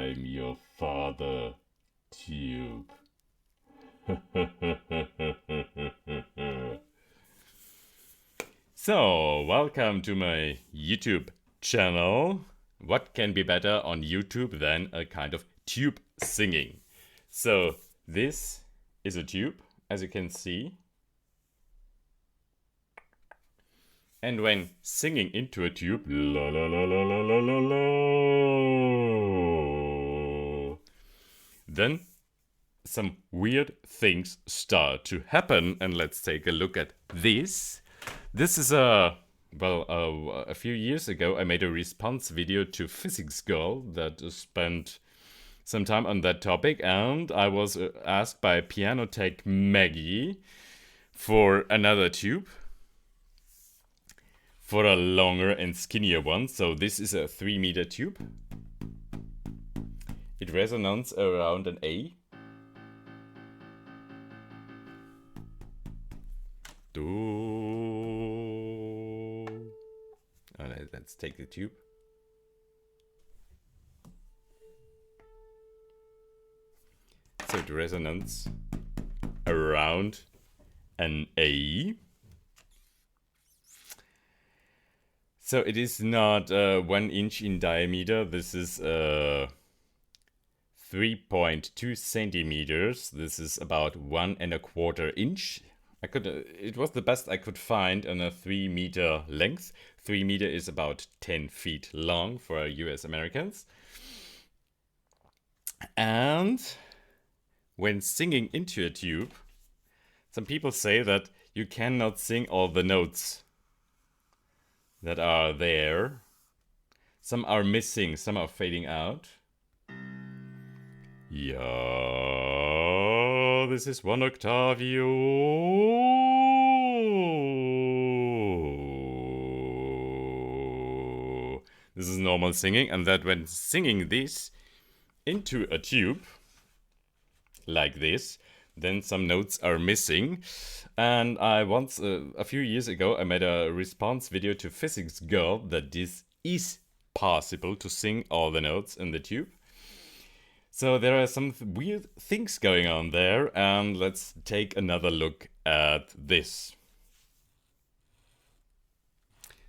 I'm your father, Tube. So, welcome to my YouTube channel. What can be better on YouTube than a kind of tube singing? So, this is a tube, as you can see. And when singing into a tube, la la la la la la la la, then some weird things start to happen. And let's take a look at this. This is a few years ago I made a response video to Physics Girl that spent some time on that topic, and I was asked by Piano Tech Maggie for another tube, for a longer and skinnier one. So this is a 3-meter tube. It resonates around an A. Let's take the tube. So it resonates around an A. So it is not 1 inch in diameter. This is 3.2 centimeters. This is about 1¼ inch. It was the best I could find on a 3-meter length. 3 meter is about 10 feet long for US Americans. And when singing into a tube, some people say that you cannot sing all the notes that are there. Some are missing, some are fading out. Yeah, this is 1 octavio. This is normal singing, and that when singing this into a tube, like this, then some notes are missing. And I once, a few years ago, I made a response video to Physics Girl that this is possible to sing all the notes in the tube. So there are some weird things going on there, and let's take another look at this.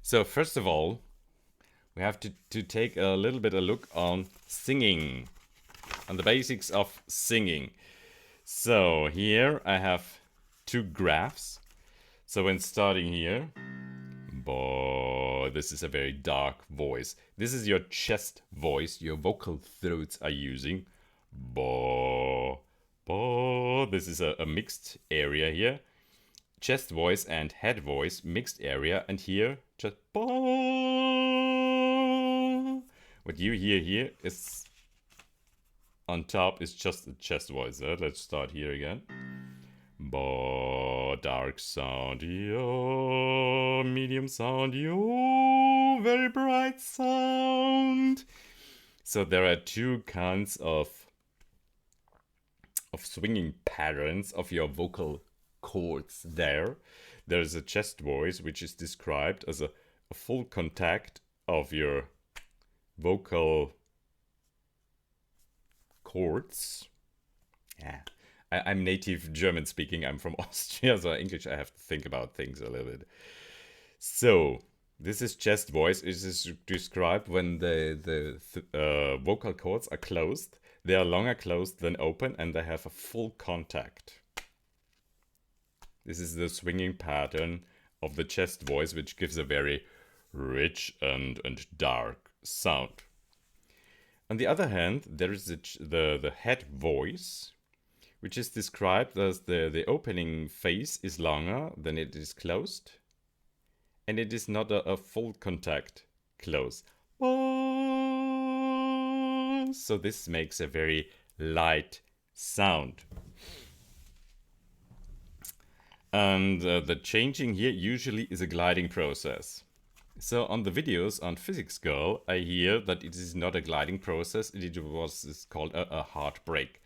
So first of all, we have to take a little bit a look on singing, on the basics of singing. So here I have 2 graphs. So when starting here, this is a very dark voice. This is your chest voice, your vocal throats are using. This is a mixed area here. Chest voice and head voice, mixed area, and here just what you hear here is on top is just a chest voice. Let's start here again. Dark sound, yo, medium sound, yo, very bright sound. So there are 2 kinds of swinging patterns of your vocal chords there. There's a chest voice, which is described as a full contact of your vocal chords. Yeah. I'm native German speaking. I'm from Austria, so English I have to think about things a little bit. So this is chest voice. It is described when the vocal cords are closed. They are longer closed than open, and they have a full contact. This is the swinging pattern of the chest voice, which gives a very rich and dark sound. On the other hand, there is the head voice, which is described as the opening phase is longer than it is closed, and it is not a full contact close. So this makes a very light sound. And the changing here usually is a gliding process. So on the videos on Physics Girl, I hear that it is not a gliding process, it's called a heartbreak.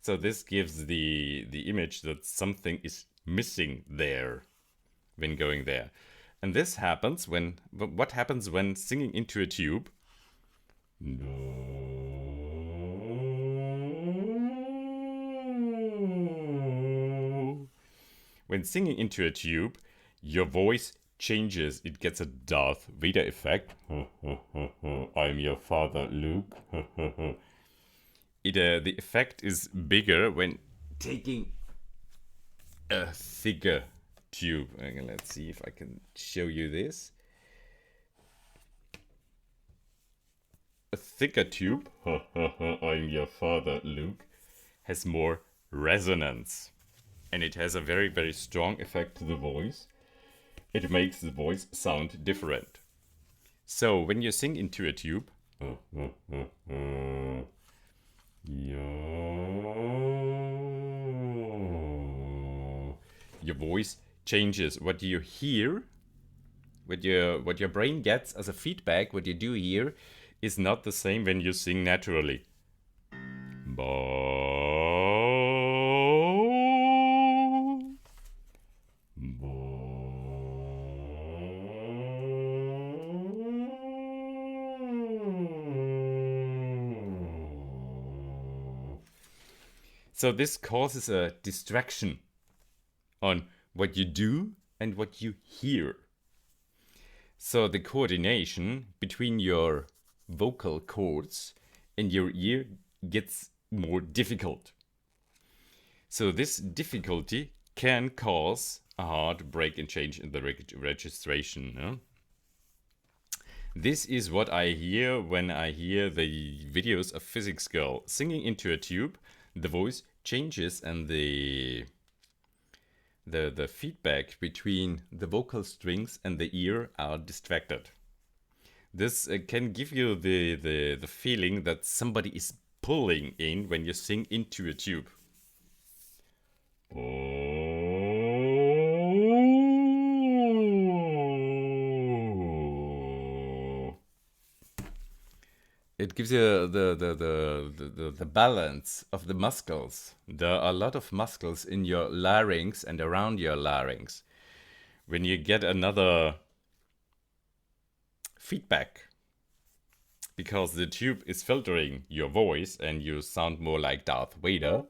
So this gives the image that something is missing there when going there. And this happens when, what happens when singing into a tube? When singing into a tube, your voice changes. It gets a Darth-Vader effect. I'm your father, Luke. The effect is bigger when taking a thicker tube. Let's see if I can show you this. A thicker tube, I'm your father, Luke, has more resonance. And it has a very, very strong effect to the voice. It makes the voice sound different. So when you sing into a tube, your voice changes. What you hear, what your brain gets as a feedback, what you do here, is not the same when you sing naturally. So this causes a distraction on what you do and what you hear. So the coordination between your vocal cords and your ear gets more difficult. So this difficulty can cause a hard break and change in the registration. No? This is what I hear when I hear the videos of Physics Girl singing into a tube. The voice changes and the feedback between the vocal strings and the ear are distracted. This can give you the feeling that somebody is pulling in when you sing into a tube. It gives you the balance of the muscles. There are a lot of muscles in your larynx and around your larynx. When you get another feedback, because the tube is filtering your voice and you sound more like Darth Vader.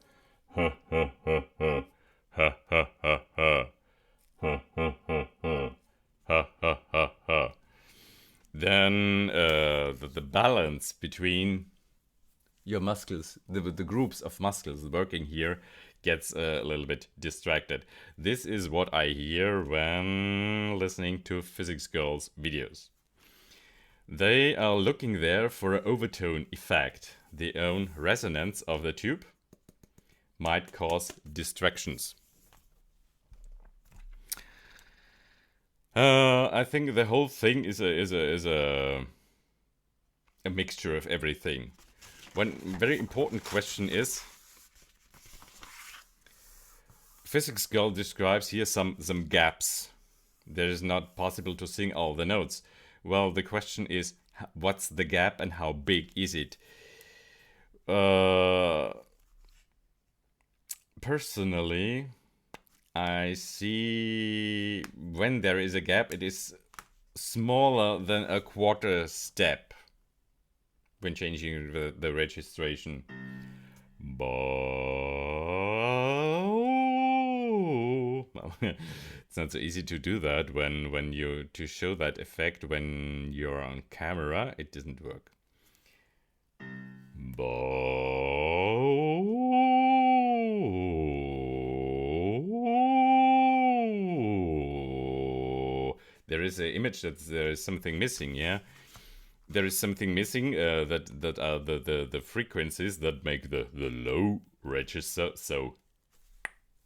Then the balance between your muscles, the groups of muscles working here, gets a little bit distracted. This is what I hear when listening to Physics Girls videos. They are looking there for an overtone effect. The own resonance of the tube might cause distractions. I think the whole thing is a mixture of everything. One very important question is, Physics Girl describes here some gaps. There is not possible to sing all the notes. Well, the question is, what's the gap and how big is it? Personally, I see when there is a gap, it is smaller than a quarter step when changing the registration. It's not so easy to do that when you to show that effect when you're on camera. It doesn't work. There is an image that there is something missing. Yeah, there is something missing. That are the frequencies that make the low register so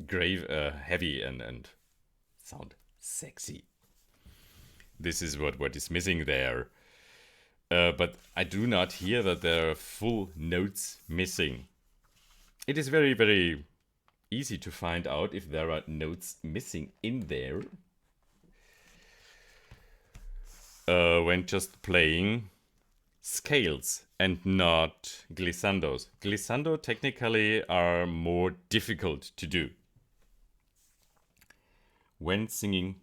grave, heavy, and sound sexy. This is what is missing there. But I do not hear that there are full notes missing. It is very, very easy to find out if there are notes missing in there when just playing scales and not glissandos. Glissando technically are more difficult to do. when singing.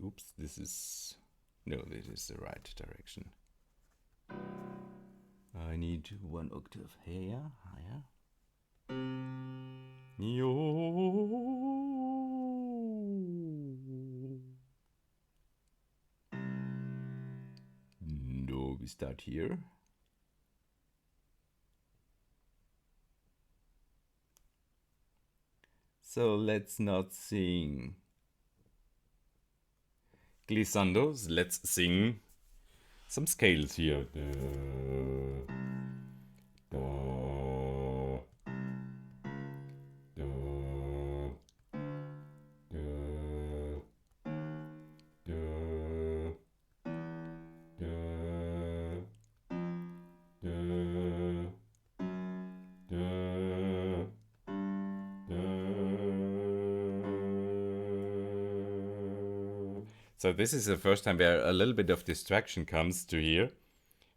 Oops, this is... No, this is the right direction. I need 1 octave higher. Yo. No, we start here. So let's not sing glissandos. Let's sing some scales here. So this is the first time where a little bit of distraction comes to here.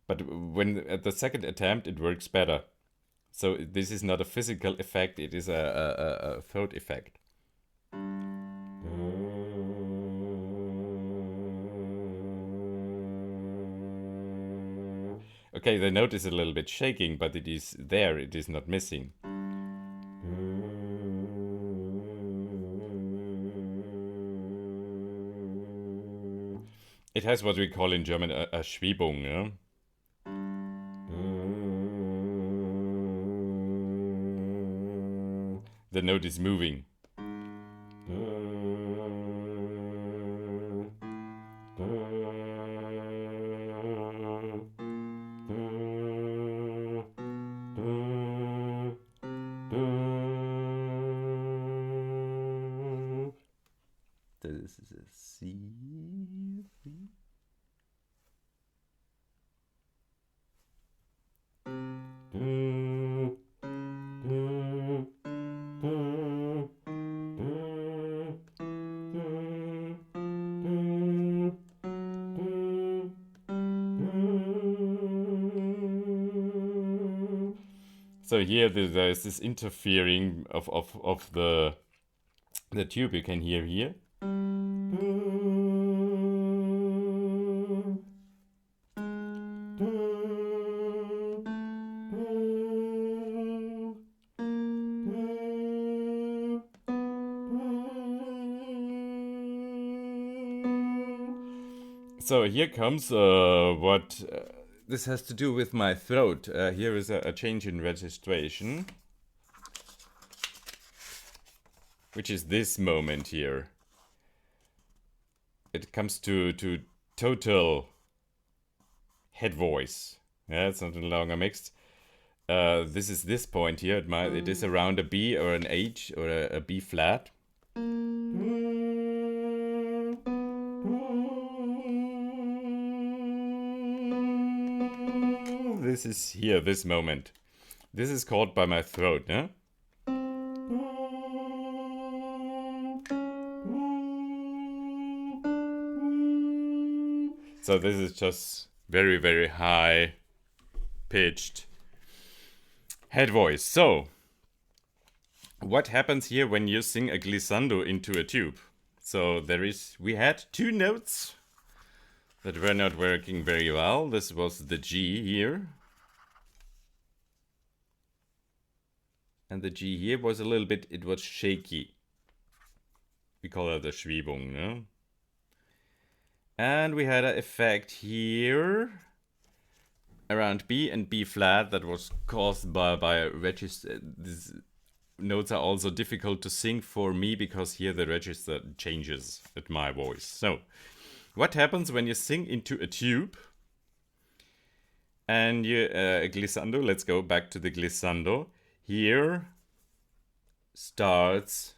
But when at the second attempt, it works better. So this is not a physical effect, it is a throat effect. Okay, the note is a little bit shaking, but it is there, it is not missing. It has what we call in German a Schwebung. Yeah? The note is moving. This is a C. So here there's this interfering of the tube you can hear here. So here comes what this has to do with my throat. Here is a change in registration, which is this moment here. It comes to total head voice. Yeah, it's not any longer mixed. This is this point here. It is around a B or an H or a B flat. This is here, this moment. This is called by my throat, yeah? So this is just very, very high pitched head voice. So, what happens here when you sing a glissando into a tube? So we had 2 notes that were not working very well. This was the G here. And the G here was a little bit, it was shaky. We call it the Schwebung, no? And we had an effect here around B and B flat that was caused by a register. These notes are also difficult to sing for me because here the register changes at my voice. So, what happens when you sing into a tube and you glissando? Let's go back to the glissando. Here starts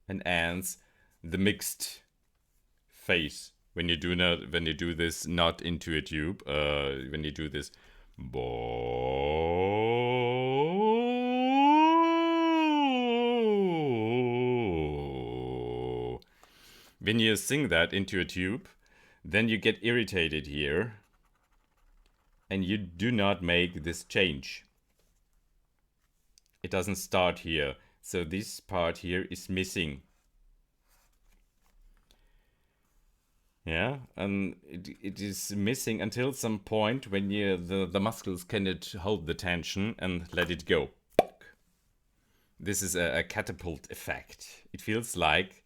and ends the mixed phase. When you do this not into a tube, when you do this when you sing that into a tube, then you get irritated here and you do not make this change. It doesn't start here, so this part here is missing. Yeah, and it is missing until some point when the muscles cannot hold the tension and let it go. This is a catapult effect. It feels like,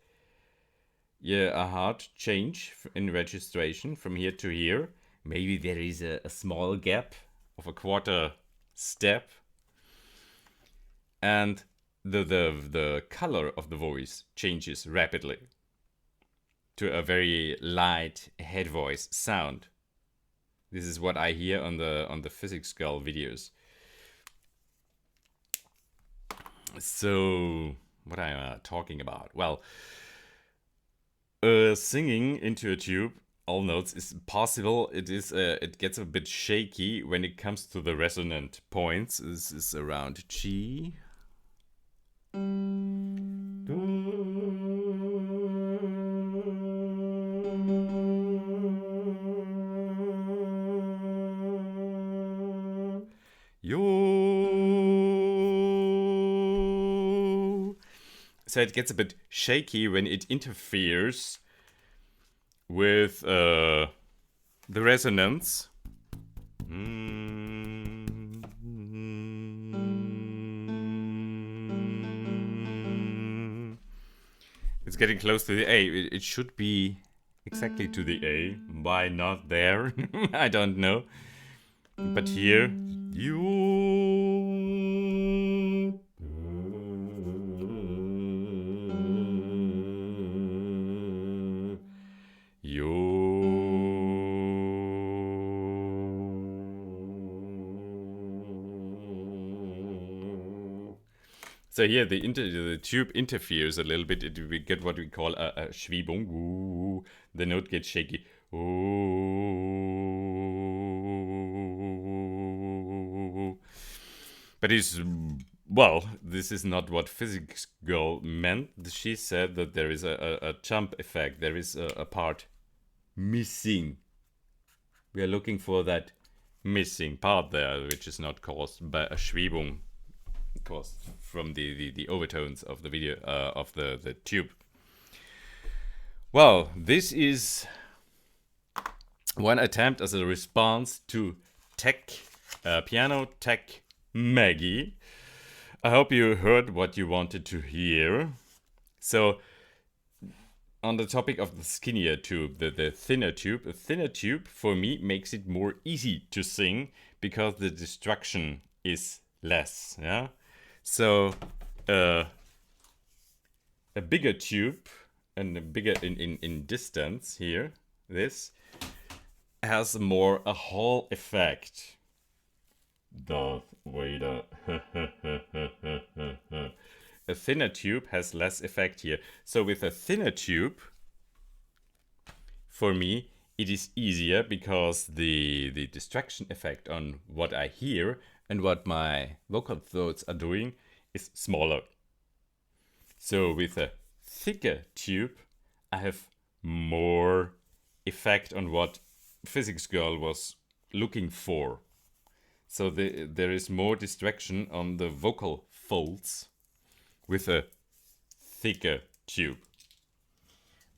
yeah, a hard change in registration from here to here. Maybe there is a small gap of a quarter step, and the color of the voice changes rapidly to a very light head voice sound. This is what I hear on the Physics Girl videos. So, what am I talking about? Well, singing into a tube, all notes, is possible. It gets a bit shaky when it comes to the resonant points. This is around G. Yo. So it gets a bit shaky when it interferes with the resonance. It's getting close to the A. It should be exactly to the A. Why not there? I don't know. But here, you. So here the tube interferes a little bit. We get what we call a Schwebung. Ooh, the note gets shaky. Ooh. But it's, well, this is not what Physics Girl meant. She said that there is a jump effect. There is a part missing. We are looking for that missing part there, which is not caused by a Schwebung, caused from the overtones of the video of the tube. Well, this is one attempt as a response to Tech Piano Tech Maggie. I hope you heard what you wanted to hear. So, on the topic of the skinnier tube, the thinner tube, a thinner tube for me makes it more easy to sing because the distraction is less. Yeah. So, a bigger tube and a bigger in distance here, this has more a Hall effect. Darth-Vader. A thinner tube has less effect here. So with a thinner tube, for me, it is easier because the distraction effect on what I hear and what my vocal throats are doing is smaller. So with a thicker tube, I have more effect on what Physics Girl was looking for. So there is more distraction on the vocal folds with a thicker tube.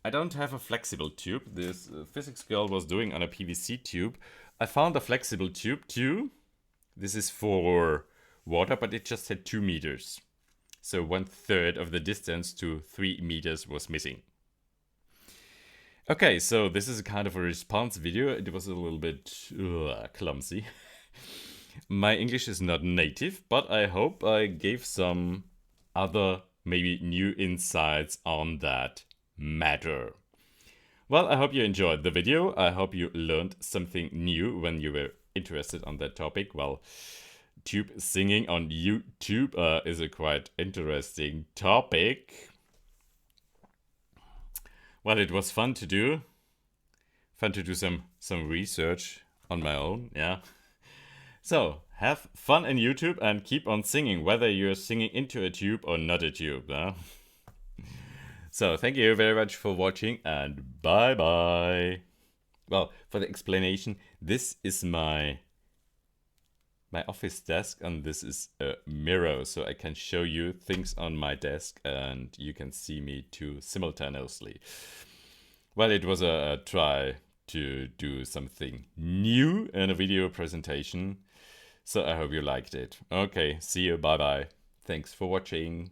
I don't have a flexible tube. This Physics Girl was doing on a PVC tube. I found a flexible tube too. This is for water, but it just had 2 meters. So 1/3 of the distance to 3 meters was missing. Okay, so this is a kind of a response video. It was a little bit clumsy. My English is not native, but I hope I gave some other, maybe new insights on that matter. Well, I hope you enjoyed the video. I hope you learned something new when you were interested on that topic. Well, tube singing on YouTube is a quite interesting topic. Well, it was fun to do. Fun to do some research on my own, yeah. So, have fun in YouTube and keep on singing, whether you're singing into a tube or not a tube. Huh? So, thank you very much for watching and bye-bye. Well, for the explanation, this is my office desk and this is a mirror, so I can show you things on my desk and you can see me too simultaneously. Well, it was a try to do something new in a video presentation. So I hope you liked it. Okay, see you. Bye bye. Thanks for watching.